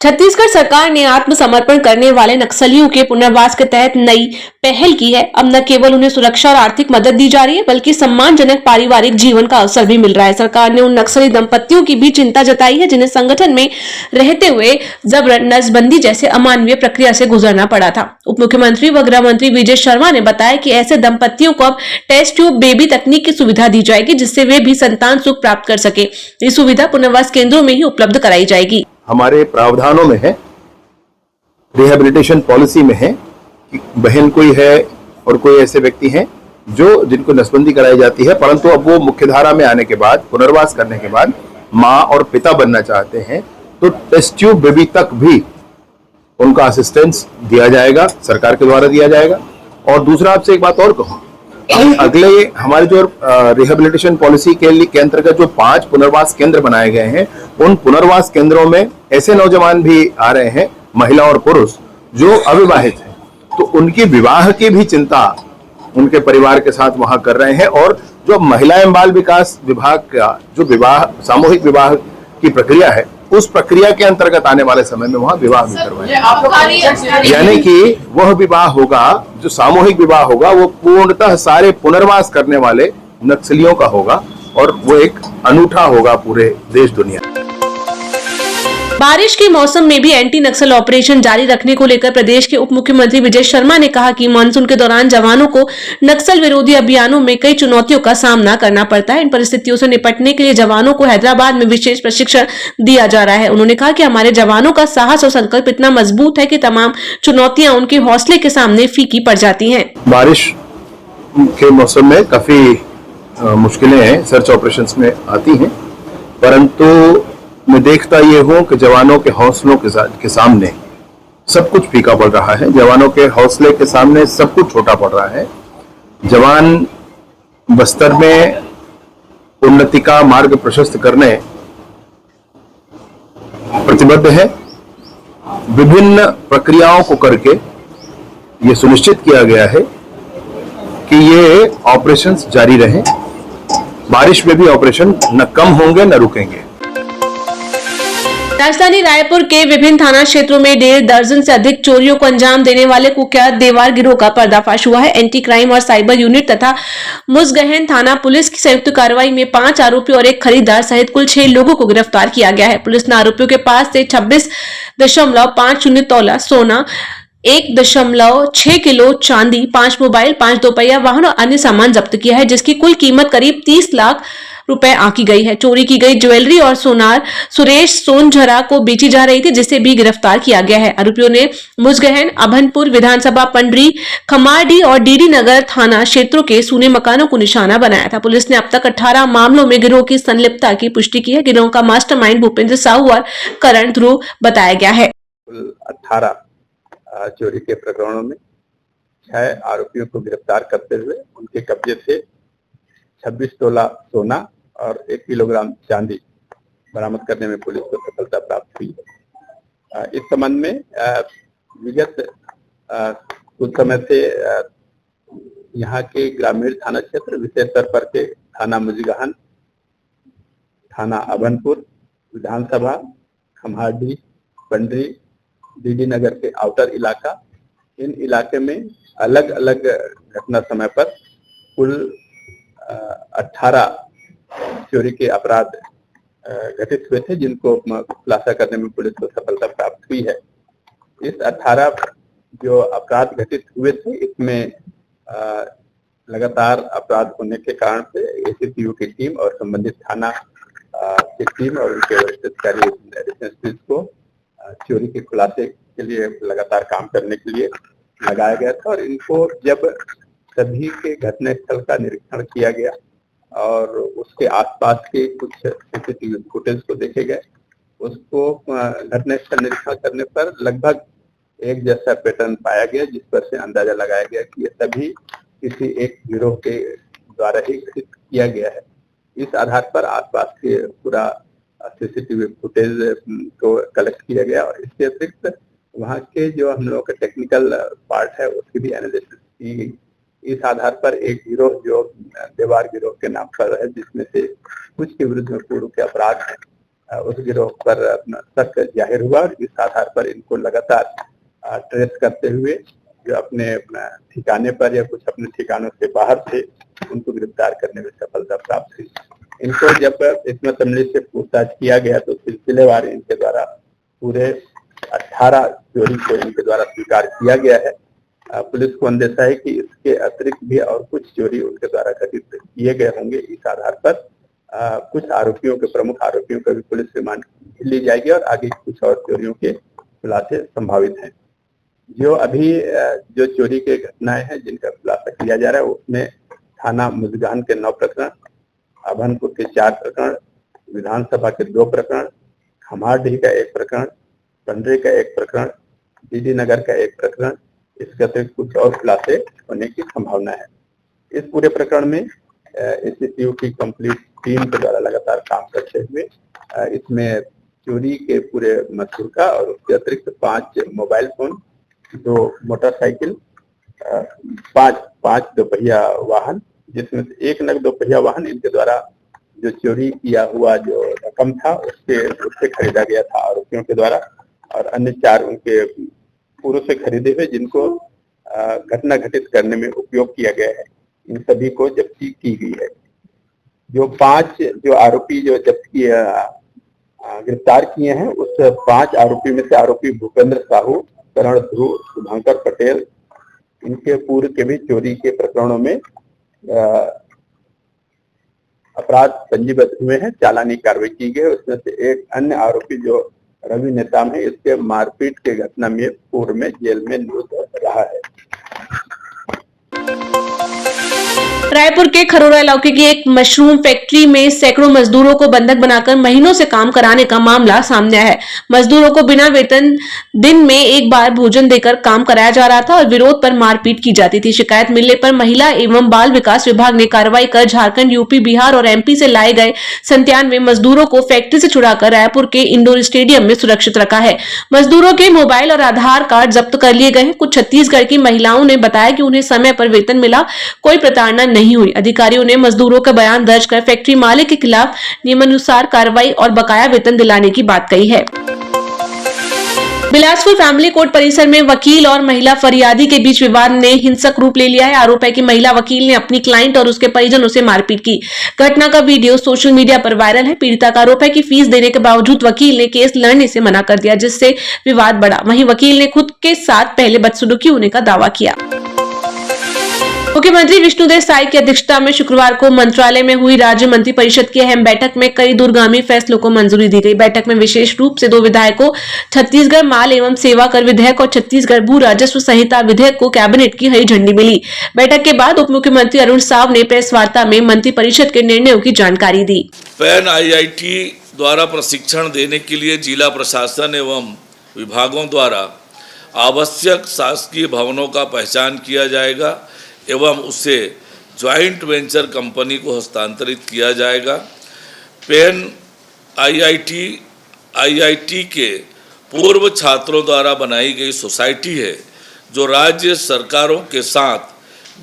छत्तीसगढ़ सरकार ने आत्मसमर्पण करने वाले नक्सलियों के पुनर्वास के तहत नई पहल की है। अब न केवल उन्हें सुरक्षा और आर्थिक मदद दी जा रही है, बल्कि सम्मानजनक पारिवारिक जीवन का अवसर भी मिल रहा है। सरकार ने उन नक्सली दंपतियों की भी चिंता जताई है जिन्हें संगठन में रहते हुए जबरन नसबंदी जैसे अमानवीय प्रक्रिया से गुजरना पड़ा था। उप मुख्यमंत्री व गृह मंत्री विजय शर्मा ने बताया कि ऐसे दंपतियों को अब टेस्ट ट्यूब बेबी तकनीक की सुविधा दी जाएगी, जिससे वे भी संतान सुख प्राप्त कर सके। ये सुविधा पुनर्वास केंद्रों में ही उपलब्ध कराई जाएगी। हमारे प्रावधानों में है, रिहेबिलिटेशन पॉलिसी में है कि बहन कोई है और कोई ऐसे व्यक्ति हैं जिनको नसबंदी कराई जाती है, परंतु अब वो मुख्यधारा में आने के बाद, पुनर्वास करने के बाद माँ और पिता बनना चाहते हैं तो टेस्ट ट्यूब बेबी तक भी उनका असिस्टेंस दिया जाएगा, सरकार के द्वारा दिया जाएगा। और दूसरा, आपसे एक बात और कहूँ, अगले हमारे जो रिहेबिलिटेशन पॉलिसी के अंतर्गत जो 5 पुनर्वास केंद्र बनाए गए हैं, उन पुनर्वास केंद्रों में ऐसे नौजवान भी आ रहे हैं, महिला और पुरुष, जो अविवाहित हैं, तो उनकी विवाह की भी चिंता उनके परिवार के साथ वहां कर रहे हैं। और जो महिला एवं बाल विकास विभाग का जो सामूहिक विवाह की प्रक्रिया है, उस प्रक्रिया के अंतर्गत आने वाले समय में वहां विवाह भी करवाएंगे। यानी कि वह विवाह होगा, जो सामूहिक विवाह होगा, वो पूर्णतः सारे पुनर्वास करने वाले नक्सलियों का होगा और वो एक अनूठा होगा पूरे देश दुनिया। बारिश के मौसम में भी एंटी नक्सल ऑपरेशन जारी रखने को लेकर प्रदेश के उप मुख्यमंत्री विजय शर्मा ने कहा कि मानसून के दौरान जवानों को नक्सल विरोधी अभियानों में कई चुनौतियों का सामना करना पड़ता है। इन परिस्थितियों से निपटने के लिए जवानों को हैदराबाद में विशेष प्रशिक्षण दिया जा रहा है। उन्होंने कहा कि हमारे जवानों का साहस और संकल्प इतना मजबूत है कि तमाम चुनौतियां उनके हौसले के सामने फीकी पड़ जाती है। बारिश के मौसम में काफी मुश्किलें सर्च ऑपरेशन में आती है, परंतु मैं देखता ये हूं कि जवानों के हौसलों के सामने सब कुछ फीका पड़ रहा है। जवानों के हौसले के सामने सब कुछ छोटा पड़ रहा है। जवान बस्तर में उन्नति का मार्ग प्रशस्त करने प्रतिबद्ध है। विभिन्न प्रक्रियाओं को करके ये सुनिश्चित किया गया है कि ये ऑपरेशंस जारी रहें। बारिश में भी ऑपरेशन न कम होंगे न रुकेंगे। राजधानी रायपुर के विभिन्न थाना क्षेत्रों में 1.5 दर्जन से अधिक चोरियों को अंजाम देने वाले कुख्यात देवार गिरोह का पर्दाफाश हुआ है। एंटी क्राइम और साइबर यूनिट तथा मुसगहन थाना पुलिस की संयुक्त कार्रवाई में 5 आरोपी और एक खरीदार सहित कुल 6 लोगों को गिरफ्तार किया गया है। पुलिस ने आरोपियों के पास से 26.50 तोला सोना, 1.6 किलो चांदी, 5 मोबाइल, 5 दोपहिया वाहन और अन्य सामान जब्त किया है, जिसकी कुल कीमत करीब 30 लाख रुपए आंकी गई है। चोरी की गई ज्वेलरी और सोनार सुरेश सोनझरा को बेची जा रही थी, जिसे भी गिरफ्तार किया गया है। आरोपियों ने मुसगहन, अभनपुर विधानसभा, पंडरी, खमारडी और डीडी नगर थाना क्षेत्रों के सूने मकानों को निशाना बनाया था। पुलिस ने अब तक 18 मामलों में गिरोह की संलिप्तता की पुष्टि की है। गिरोह का मास्टरमाइंड भूपेंद्र साहू और करण ध्रुव बताया गया है। 18 चोरी के प्रकरणों में 6 आरोपियों को गिरफ्तार करते हुए उनके कब्जे से 26 तोला सोना और 1 किलोग्राम चांदी बरामद करने में पुलिस को सफलता प्राप्त हुई है। इस संबंध में विगत कुछ समय से यहाँ के ग्रामीण थाना क्षेत्र, विशेष तौर पर के थाना मुसगहन, थाना अभनपुर, विधानसभा, खम्हारडी, पंडरी, डीडी नगर के आउटर इलाका, इन इलाके में अलग अलग घटना समय पर कुल 18 चोरी के अपराध घटित हुए थे, जिनको खुलासा करने में पुलिस को सफलता प्राप्त हुई है। इस 18 जो अपराध घटित हुए थे, इसमें लगातार अपराध होने के कारण से एसीपीओ की टीम और संबंधित थाना की टीम और उनके वरिष्ठ अधिकारी को चोरी के खुलासे के लिए लगातार काम करने के लिए लगाया गया था। और इनको जब सभी के घटनास्थल का निरीक्षण किया गया और उसके आसपास के कुछ सीसीटीवी फुटेज को देखे गए, उसको घटनास्थल निरीक्षण करने पर लगभग एक जैसा पैटर्न पाया गया, जिस पर से अंदाजा लगाया गया कि ये सभी किसी एक गिरोह के द्वारा ही घटित किया गया है। इस आधार पर आसपास के पूरा सीसीटीवी फुटेज को कलेक्ट किया गया और इसके अतिरिक्त वहाँ के जो हम लोगों का टेक्निकल पार्ट है उसकी भी एनालिसिस की गई। इस आधार पर एक गिरोह जो देवार गिरोह के नाम पर है, जिसमें से कुछ के विरुद्ध में पूर्व के अपराध हैं, उस गिरोह पर अपना शक जाहिर हुआ और इस आधार पर इनको लगातार ट्रेस करते हुए जो अपने ठिकाने पर या कुछ अपने ठिकानों से बाहर थे उनको गिरफ्तार करने में सफलता प्राप्त हुई। इनको जब इसमें तमली से पूछताछ किया गया तो सिलसिलेवार इनके द्वारा पूरे 18 चोरी को इनके द्वारा स्वीकार किया गया है। पुलिस को अंदेशा है कि इसके अतिरिक्त भी और कुछ चोरी उनके द्वारा घटित किए गए होंगे। इस आधार पर कुछ आरोपियों के प्रमुख आरोपियों का भी पुलिस रिमांड ली जाएगी और आगे कुछ और चोरियों के खुलासे संभावित हैं। जो अभी जो चोरी के घटनाएं हैं जिनका खुलासा किया जा रहा है उसमें थाना मुजगहन के 9 प्रकरण, अभनपुर के 4 प्रकरण, विधानसभा के 2 प्रकरण, खम्हारडीह का 1 प्रकरण, पंडरी का 1 प्रकरण, डीडी नगर का 1 प्रकरण, इसके अतिरिक्त कुछ और खुलासे होने की संभावना है। इस पूरे प्रकरण में एससीसीयू की कंप्लीट टीम के द्वारा लगातार काम करते हुए इसमें चोरी के पूरे मकसूद का और उसके अतिरिक्त 5 मोबाइल फोन, 2 मोटरसाइकिल, 5 दोपहिया वाहन, जिसमें से 1 नग दोपहिया वाहन इनके द्वारा जो चोरी किया हुआ जो रकम था उससे खरीदा गया था आरोपियों के द्वारा, और अन्य 4 उनके पूर्व से खरीदे हुए जिनको घटना घटित करने में उपयोग किया गया है, इन सभी को जब्ती की गई है। जो 5 जो आरोपी जो जब्त किए गिरफ्तार किए हैं उस 5 आरोपी में से आरोपी भूपेंद्र साहू, करण ध्रुव, शुभंकर पटेल, इनके पूर्व के भी चोरी के प्रकरणों में अपराध पंजीबद्ध हुए हैं, चालानी कार्रवाई की गई। उसमें से एक अन्य आरोपी जो रवि नेताम है, इसके मारपीट के घटना में पूर्व में जेल में नियुक्त रहा है। रायपुर के खरोरा इलाके की एक मशरूम फैक्ट्री में सैकड़ों मजदूरों को बंधक बनाकर महीनों से काम कराने का मामला सामने आया है। मजदूरों को बिना वेतन दिन में एक बार भोजन देकर काम कराया जा रहा था और विरोध पर मारपीट की जाती थी। शिकायत मिलने पर महिला एवं बाल विकास विभाग ने कार्रवाई कर झारखंड, यूपी, बिहार और एमपी से लाए गए 97 मजदूरों को फैक्ट्री से छुड़ाकर रायपुर के इंडोर स्टेडियम में सुरक्षित रखा है। मजदूरों के मोबाइल और आधार कार्ड जब्त कर लिए गए हैं। कुछ छत्तीसगढ़ की महिलाओं ने बताया कि उन्हें समय पर वेतन मिला, कोई प्रताड़ना नहीं हुई। अधिकारियों ने मजदूरों का बयान दर्ज कर फैक्ट्री मालिक के खिलाफ नियमानुसार कार्रवाई और बकाया वेतन दिलाने की बात कही है। बिलासपुर फैमिली कोर्ट परिसर में वकील और महिला फरियादी के बीच विवाद ने हिंसक रूप ले लिया है। आरोप है कि महिला वकील ने अपनी क्लाइंट और उसके परिजनों से मारपीट की। घटना का वीडियो सोशल मीडिया पर वायरल है। पीड़िता का आरोप है कि फीस देने के बावजूद वकील ने केस लड़ने से मना कर दिया, जिससे विवाद बढ़ा। वहीं वकील ने खुद के साथ पहले बदसलूकी होने का दावा किया। मुख्यमंत्री विष्णुदेव साय की अध्यक्षता में शुक्रवार को मंत्रालय में हुई राज्य मंत्रिपरिषद की अहम बैठक में कई दूरगामी फैसलों को मंजूरी दी गई। बैठक में विशेष रूप से 2 विधेयकों, छत्तीसगढ़ माल एवं सेवा कर विधेयक और छत्तीसगढ़ भू राजस्व संहिता विधेयक को कैबिनेट की हरी झंडी मिली। बैठक के बाद उप मुख्यमंत्री अरुण साव ने प्रेस वार्ता में मंत्रिपरिषद के निर्णयों की जानकारी दी। पैन IIT द्वारा प्रशिक्षण देने के लिए जिला प्रशासन एवं विभागों द्वारा आवश्यक शासकीय भवनों का पहचान किया जाएगा एवं उसे ज्वाइंट वेंचर कंपनी को हस्तांतरित किया जाएगा। पैन IIT के पूर्व छात्रों द्वारा बनाई गई सोसाइटी है जो राज्य सरकारों के साथ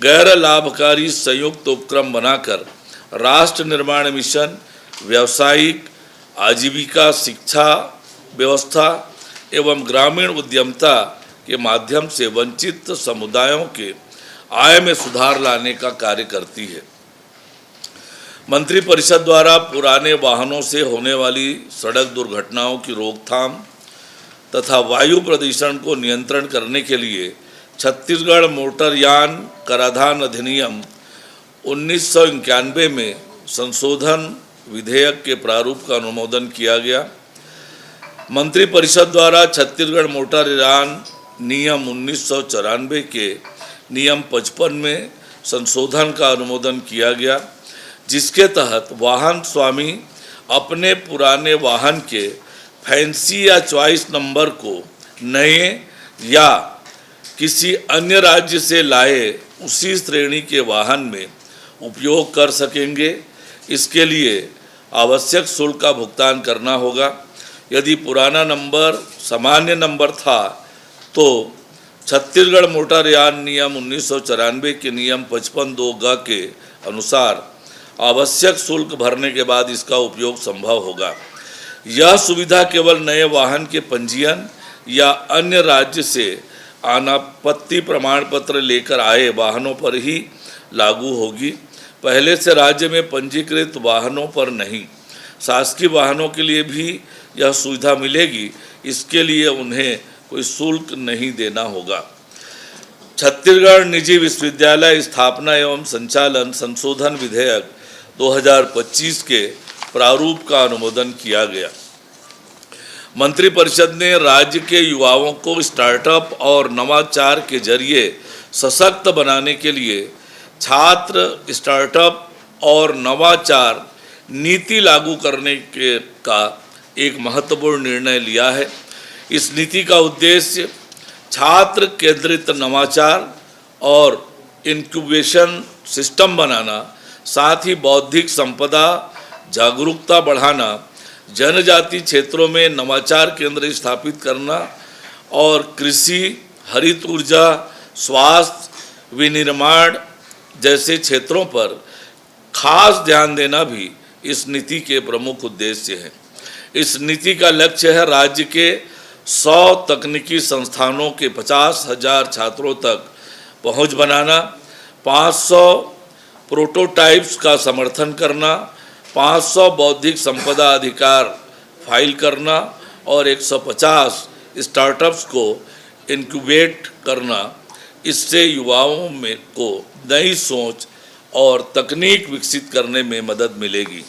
गैर लाभकारी संयुक्त उपक्रम बनाकर राष्ट्र निर्माण मिशन, व्यावसायिक आजीविका, शिक्षा व्यवस्था एवं ग्रामीण उद्यमता के माध्यम से वंचित समुदायों के आय में सुधार लाने का कार्य करती है। मंत्रिपरिषद द्वारा पुराने वाहनों से होने वाली सड़क दुर्घटनाओं की रोकथाम तथा वायु प्रदूषण को नियंत्रण करने के लिए छत्तीसगढ़ मोटरयान कराधान अधिनियम 1991 में संशोधन विधेयक के प्रारूप का अनुमोदन किया गया। मंत्रिपरिषद द्वारा छत्तीसगढ़ मोटरयान नियम 1994 के नियम 55 में संशोधन का अनुमोदन किया गया, जिसके तहत वाहन स्वामी अपने पुराने वाहन के फैंसी या चॉइस नंबर को नए या किसी अन्य राज्य से लाए उसी श्रेणी के वाहन में उपयोग कर सकेंगे। इसके लिए आवश्यक शुल्क का भुगतान करना होगा। यदि पुराना नंबर सामान्य नंबर था तो छत्तीसगढ़ मोटरयान नियम 1994 के नियम 55(2) के अनुसार आवश्यक शुल्क भरने के बाद इसका उपयोग संभव होगा। यह सुविधा केवल नए वाहन के पंजीयन या अन्य राज्य से अनापत्ति प्रमाण पत्र लेकर आए वाहनों पर ही लागू होगी। पहले से राज्य में पंजीकृत वाहनों पर नहीं, शासकीय वाहनों के लिए भी यह सुविधा मिलेगी। इसके लिए उन्हें कोई शुल्क नहीं देना होगा। छत्तीसगढ़ निजी विश्वविद्यालय स्थापना एवं संचालन संशोधन विधेयक 2025 के प्रारूप का अनुमोदन किया गया। मंत्रिपरिषद ने राज्य के युवाओं को स्टार्टअप और नवाचार के जरिए सशक्त बनाने के लिए छात्र स्टार्टअप और नवाचार नीति लागू करने का एक महत्वपूर्ण निर्णय लिया है। इस नीति का उद्देश्य छात्र केंद्रित नवाचार और इंक्यूबेशन सिस्टम बनाना, साथ ही बौद्धिक संपदा जागरूकता बढ़ाना, जनजाति क्षेत्रों में नवाचार केंद्र स्थापित करना और कृषि, हरित ऊर्जा, स्वास्थ्य, विनिर्माण जैसे क्षेत्रों पर खास ध्यान देना भी इस नीति के प्रमुख उद्देश्य हैं। इस नीति का लक्ष्य है राज्य के 100 तकनीकी संस्थानों के 50,000 छात्रों तक पहुंच बनाना, 500 प्रोटोटाइप्स का समर्थन करना, 500 बौद्धिक संपदा अधिकार फाइल करना और 150 स्टार्टअप्स को इनक्यूबेट करना। इससे युवाओं में को नई सोच और तकनीक विकसित करने में मदद मिलेगी।